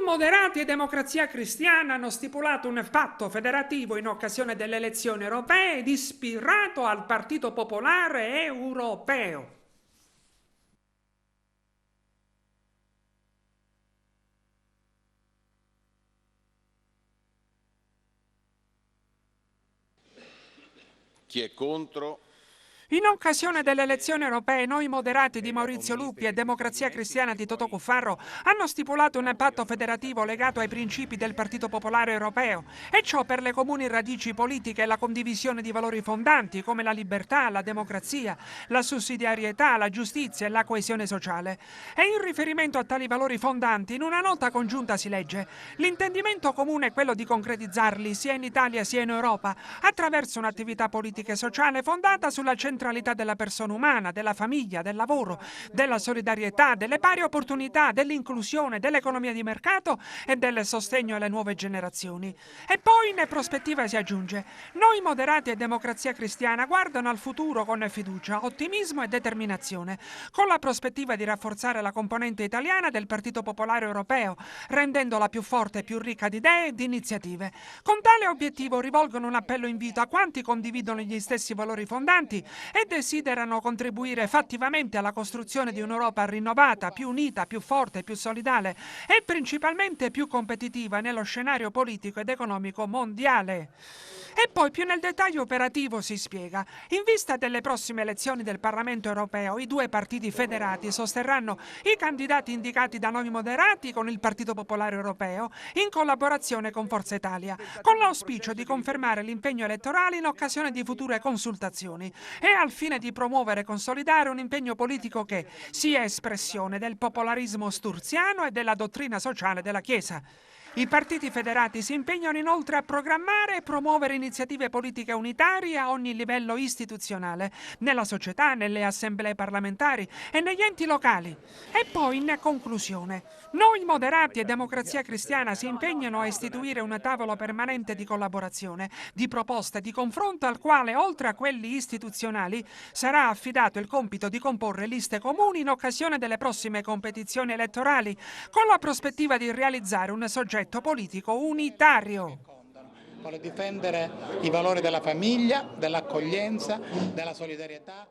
Moderati e Democrazia Cristiana hanno stipulato un patto federativo in occasione delle elezioni europee ed ispirato al Partito Popolare Europeo. Chi è contro? In occasione delle elezioni europee, noi moderati di Maurizio Lupi e Democrazia Cristiana di Totò Cuffaro hanno stipulato un patto federativo legato ai principi del Partito Popolare Europeo, e ciò per le comuni radici politiche e la condivisione di valori fondanti come la libertà, la democrazia, la sussidiarietà, la giustizia e la coesione sociale. E in riferimento a tali valori fondanti, in una nota congiunta si legge: l'intendimento comune è quello di concretizzarli sia in Italia sia in Europa attraverso un'attività politica e sociale fondata sulla centralità della persona umana, della famiglia, del lavoro, della solidarietà, delle pari opportunità, dell'inclusione, dell'economia di mercato e del sostegno alle nuove generazioni. E poi in prospettiva si aggiunge: noi moderati e Democrazia Cristiana guardano al futuro con fiducia, ottimismo e determinazione, con la prospettiva di rafforzare la componente italiana del Partito Popolare Europeo, rendendola più forte e più ricca di idee e di iniziative. Con tale obiettivo rivolgono un appello invito a quanti condividono gli stessi valori fondanti e desiderano contribuire fattivamente alla costruzione di un'Europa rinnovata, più unita, più forte, più solidale e principalmente più competitiva nello scenario politico ed economico mondiale. E poi più nel dettaglio operativo si spiega: in vista delle prossime elezioni del Parlamento europeo, i due partiti federati sosterranno i candidati indicati da noi moderati con il Partito Popolare Europeo in collaborazione con Forza Italia, con l'auspicio di confermare l'impegno elettorale in occasione di future consultazioni e al fine di promuovere e consolidare un impegno politico che sia espressione del popolarismo sturziano e della dottrina sociale della Chiesa. I partiti federati si impegnano inoltre a programmare e promuovere iniziative politiche unitarie a ogni livello istituzionale, nella società, nelle assemblee parlamentari e negli enti locali. E poi, in conclusione, noi moderati e Democrazia Cristiana si impegnano a istituire una tavola permanente di collaborazione, di proposte, di confronto al quale, oltre a quelli istituzionali, sarà affidato il compito di comporre liste comuni in occasione delle prossime competizioni elettorali, con la prospettiva di realizzare un soggetto politico unitario. Vuole difendere i valori della famiglia, dell'accoglienza, della solidarietà.